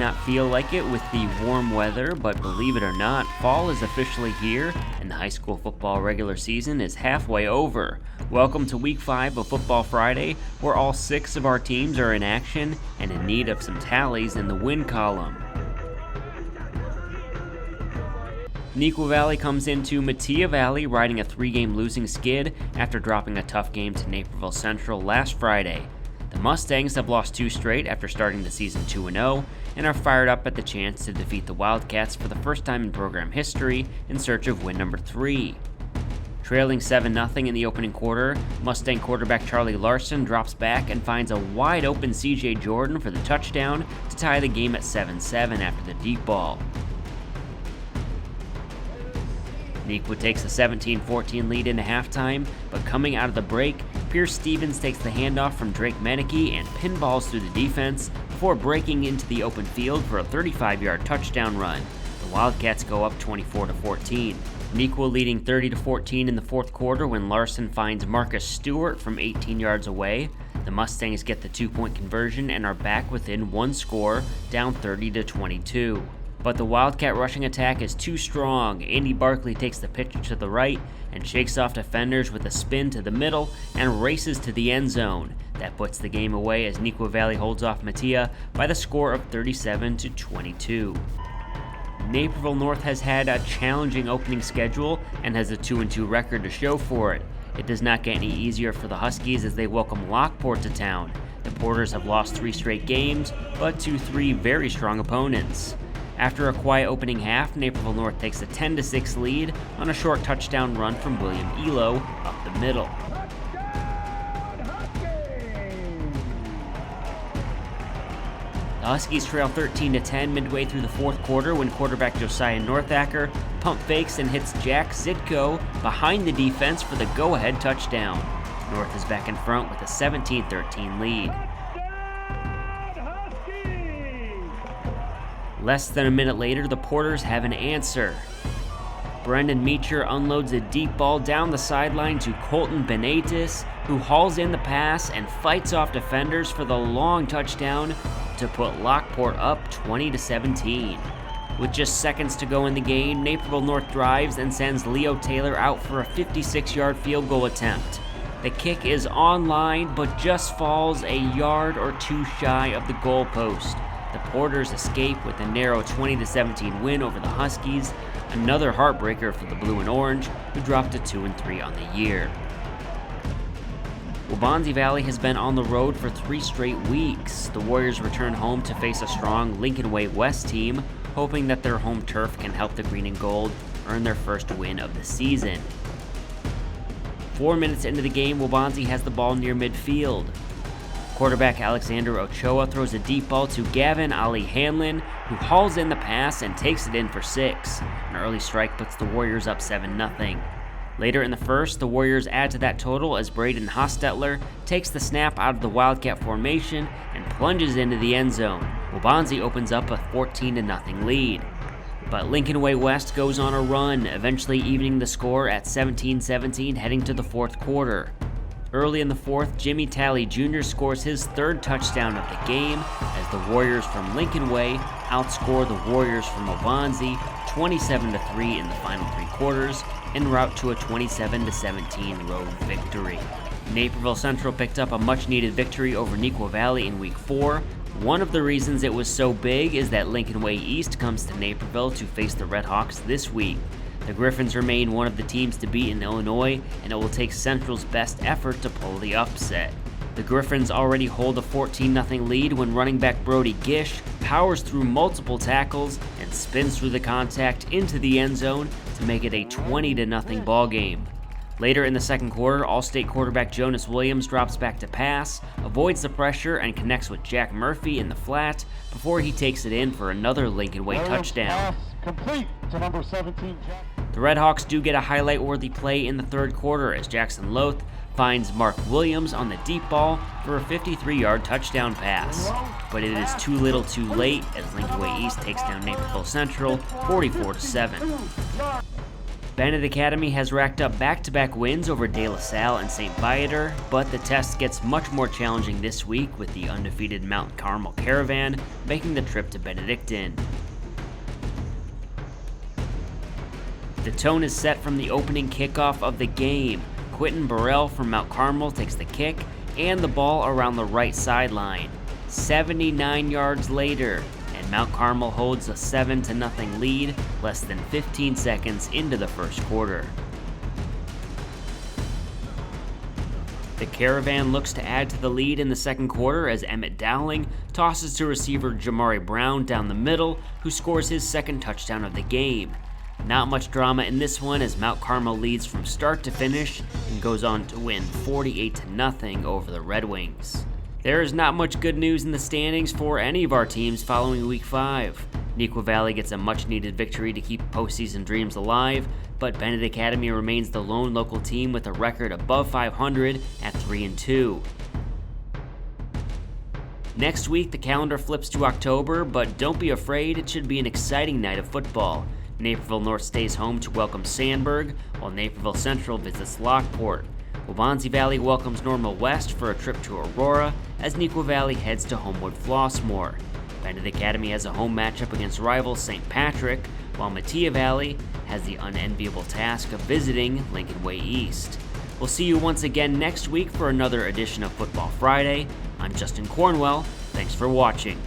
not feel like it with the warm weather, but believe it or not, fall is officially here, and the high school football regular season is halfway over. Welcome to Week 5 of Football Friday, where all 6 of our teams are in action and in need of some tallies in the win column. Neuqua Valley comes into Metea Valley riding a 3-game losing skid after dropping a tough game to Naperville Central last Friday. The Mustangs have lost 2 straight after starting the season 2-0 and are fired up at the chance to defeat the Wildcats for the first time in program history in search of win number 3. Trailing 7-0 in the opening quarter, Mustang quarterback Charlie Larson drops back and finds a wide-open CJ Jordan for the touchdown to tie the game at 7-7 after the deep ball. Neuqua takes a 17-14 lead into halftime, but coming out of the break, Pierce Stevens takes the handoff from Drake Meneke and pinballs through the defense before breaking into the open field for a 35-yard touchdown run. The Wildcats go up 24-14. Neuqua leading 30-14 in the fourth quarter when Larson finds Marcus Stewart from 18 yards away. The Mustangs get the 2-point conversion and are back within 1 score, down 30-22. But the Wildcat rushing attack is too strong. Andy Barkley takes the pitch to the right and shakes off defenders with a spin to the middle and races to the end zone. That puts the game away as Neuqua Valley holds off Metea by the score of 37-22. Naperville North has had a challenging opening schedule and has a 2-2 record to show for it. It does not get any easier for the Huskies as they welcome Lockport to town. The Porters have lost 3 straight games, but to 3 very strong opponents. After a quiet opening half, Naperville North takes a 10-6 lead on a short touchdown run from William Elo up the middle. The Huskies trail 13-10 midway through the fourth quarter when quarterback Josiah Northacker pump fakes and hits Jack Zitko behind the defense for the go-ahead touchdown. North is back in front with a 17-13 lead. Less than a minute later, the Porters have an answer. Brendan Meecher unloads a deep ball down the sideline to Colton Benet, who hauls in the pass and fights off defenders for the long touchdown to put Lockport up 20-17. With just seconds to go in the game, Naperville North drives and sends Leo Taylor out for a 56-yard field goal attempt. The kick is online, but just falls a yard or 2 shy of the goal post. The Porters escape with a narrow 20-17 win over the Huskies, another heartbreaker for the Blue and Orange, who dropped to 2-3 on the year. Waubonsie Valley has been on the road for 3 straight weeks. The Warriors return home to face a strong Lincoln Way West team, hoping that their home turf can help the Green and Gold earn their first win of the season. 4 minutes into the game, Waubonsie has the ball near midfield. Quarterback Alexander Ochoa throws a deep ball to Gavin Ali Hanlon, who hauls in the pass and takes it in for 6. An early strike puts the Warriors up 7-0. Later in the first, the Warriors add to that total as Braden Hostetler takes the snap out of the Wildcat formation and plunges into the end zone. Waubonsie opens up a 14-0 lead. But Lincoln Way West goes on a run, eventually evening the score at 17-17 heading to the fourth quarter. Early in the fourth, Jimmy Talley Jr. scores his 3rd touchdown of the game as the Warriors from Lincoln Way outscore the Warriors from Waubonsie 27-3 in the final 3 quarters en route to a 27-17 road victory. Naperville Central picked up a much-needed victory over Neuqua Valley in Week 4. One of the reasons it was so big is that Lincoln Way East comes to Naperville to face the Red Hawks this week. The Griffins remain one of the teams to beat in Illinois, and it will take Central's best effort to pull the upset. The Griffins already hold a 14-0 lead when running back Brody Gish powers through multiple tackles and spins through the contact into the end zone to make it a 20-0 ball game. Later in the second quarter, All-State quarterback Jonas Williams drops back to pass, avoids the pressure, and connects with Jack Murphy in the flat before he takes it in for another Lincoln Way touchdown. Complete to number 17, Jack. The Red Hawks do get a highlight-worthy play in the third quarter as Jackson Loth finds Mark Williams on the deep ball for a 53-yard touchdown pass. But it is too little too late as Lincoln Way East takes down Naperville Central 44-7. Benet Academy has racked up back-to-back wins over De La Salle and St. Viator, but the test gets much more challenging this week with the undefeated Mount Carmel Caravan making the trip to Benedictine. The tone is set from the opening kickoff of the game. Quentin Burrell from Mount Carmel takes the kick and the ball around the right sideline. 79 yards later, and Mount Carmel holds a 7-0 lead less than 15 seconds into the first quarter. The Caravan looks to add to the lead in the second quarter as Emmett Dowling tosses to receiver Jamari Brown down the middle, who scores his second touchdown of the game. Not much drama in this one as Mount Carmel leads from start to finish and goes on to win 48-0 over the Red Wings. There is not much good news in the standings for any of our teams following Week 5. Neuqua Valley gets a much-needed victory to keep postseason dreams alive, but Benet Academy remains the lone local team with a record above 500 at 3-2. Next week, the calendar flips to October, but don't be afraid, it should be an exciting night of football. Naperville North stays home to welcome Sandburg, while Naperville Central visits Lockport. Waubonsie Valley welcomes Normal West for a trip to Aurora, as Neuqua Valley heads to homewood Flossmoor. Benet Academy has a home matchup against rival St. Patrick, while Metea Valley has the unenviable task of visiting Lincoln Way East. We'll see you once again next week for another edition of Football Friday. I'm Justin Cornwell. Thanks for watching.